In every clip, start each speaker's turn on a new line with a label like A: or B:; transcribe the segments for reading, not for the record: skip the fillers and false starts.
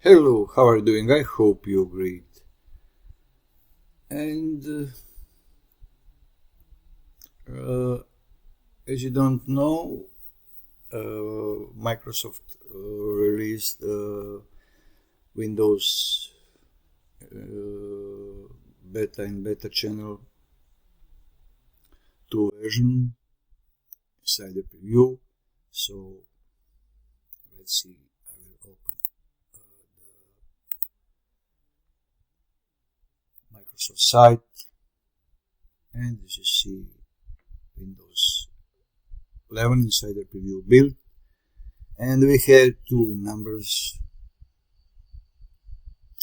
A: Hello, how are you doing? I hope you're great. And as you don't know, Microsoft released Windows beta and beta channel 2 version inside the preview. So let's see. I will open the Microsoft site, and as you see, Windows 11 inside the preview build, and we have two numbers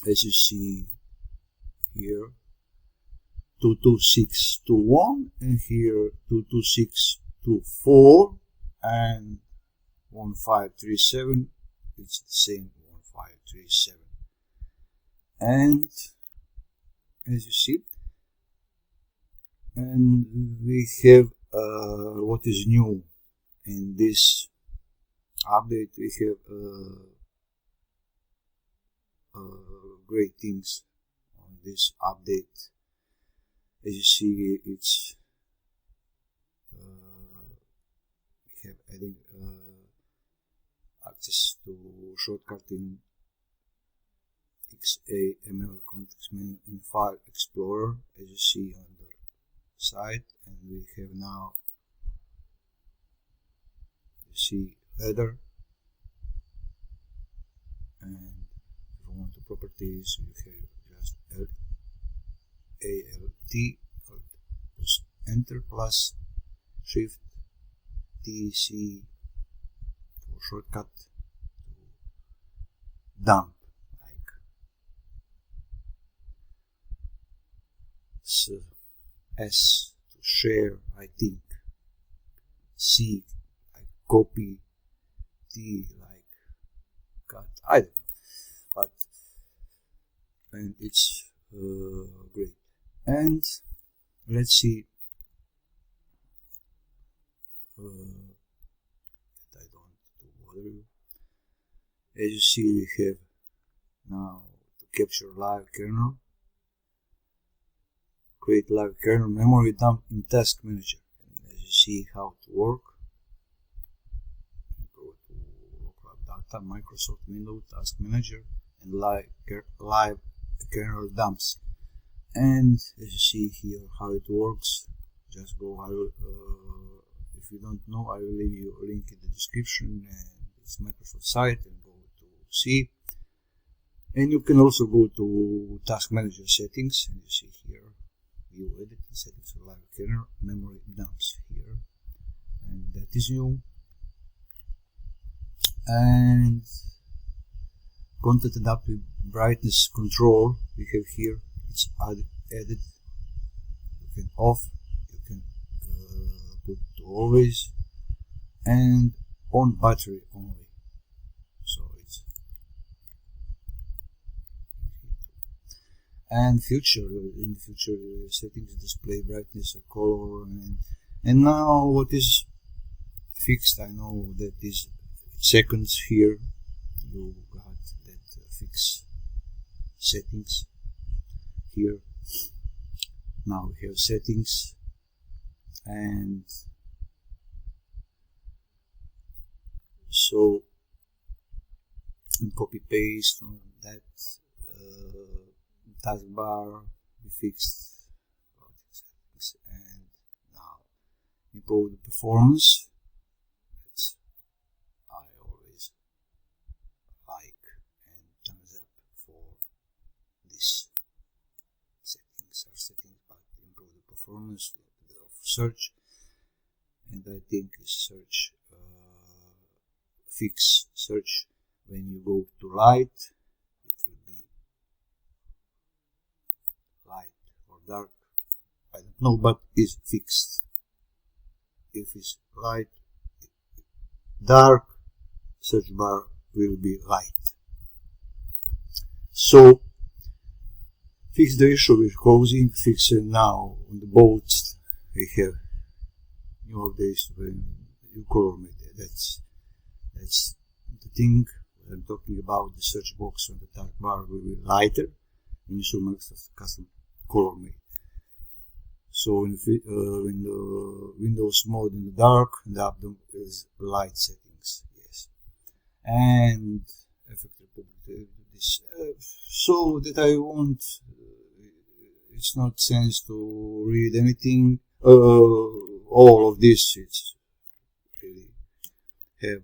A: as you see here, 22621, and here 22624, and 1537. It's the same 1537, and as you see, and we have what is new in this update. We have great things on this update. As you see, it's we have adding access to shortcut in XAML context menu in File Explorer, as you see on the side, and we have now, you see, header, and if you want the properties, you have just ALT plus enter plus shift TC for shortcut to dump, like so. S to share, I think. C like copy. T like cut. I don't know, but and it's great. And let's see that I don't bother you. As you see, we have now to capture live kernel. Create live kernel memory dump in Task Manager. And as you see how to work, go to local data, Microsoft Windows Task Manager, and live kernel dumps. And as you see here how it works, just go. If you don't know, I will leave you a link in the description, and it's Microsoft site, and go to see. And you can also go to Task Manager settings, and you see here. View editing settings for live kernel memory dumps here, and that is new. And content adaptive brightness control we have here. It's added. You can off, you can put to always, and on battery only. So it's and in future settings, display brightness, color, and now what is fixed, I know that is seconds here. You got that fix settings here. Now we have settings, and so copy paste on that taskbar we fixed, and now improve the performance. That's I always like, and thumbs up for this settings but improve the performance of search, and I think search fix search when you go to light. Dark, I don't know, but is fixed. If it's light, dark, search bar will be light. So fix the issue with closing. Fix it now on the bolts. We have newer days when you color it. That's the thing I'm talking about the search box on the taskbar will be lighter when you show Microsoft custom color made. So when the Windows mode in the dark and the up is light settings, yes. And effective this so that I won't. It's not sense to read anything. All of this it's really have.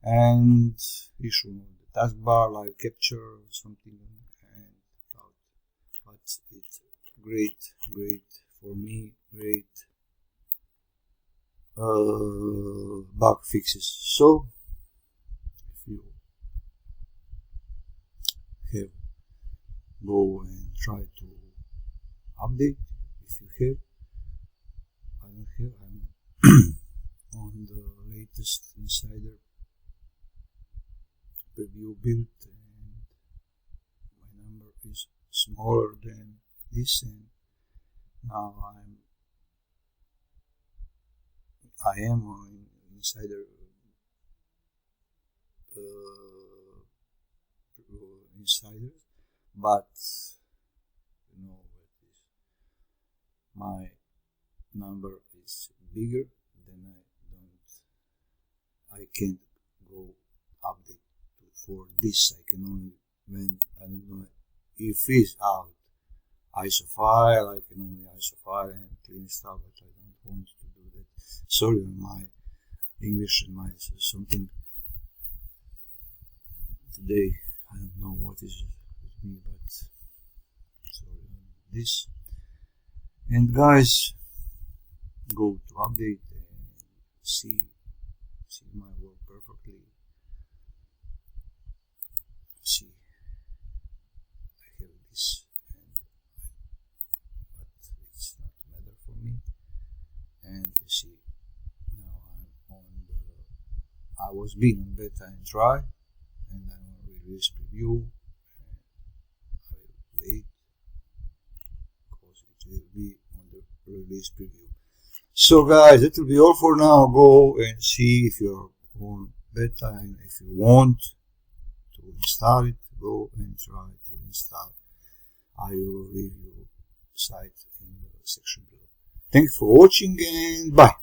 A: And issue on the taskbar, live capture or something, and but it's great for me, great bug fixes. So if you have, go and try to update. If you have, I don't have, I'm on the latest Insider preview build, and my number is smaller than this, and now I am on Insider Insider, but you know my number is bigger, then I can't go update for this. I can only, when I don't know if it's out ISO file, I can only ISO file and clean stuff, but I don't want to do that. Sorry, my English and my something today, I don't know what is with me, but sorry on this. And guys, go to update and see my work perfectly. See, I have this, but it's not matter for me. And you see, now I'm on the. I was being on beta and try, and I'm on release preview, and I will wait because it will be on the release preview. So guys, that will be all for now. Go and see if you're on beta, and if you want to install it, go and try to install. I will leave you site in the section below. Thanks for watching, and bye.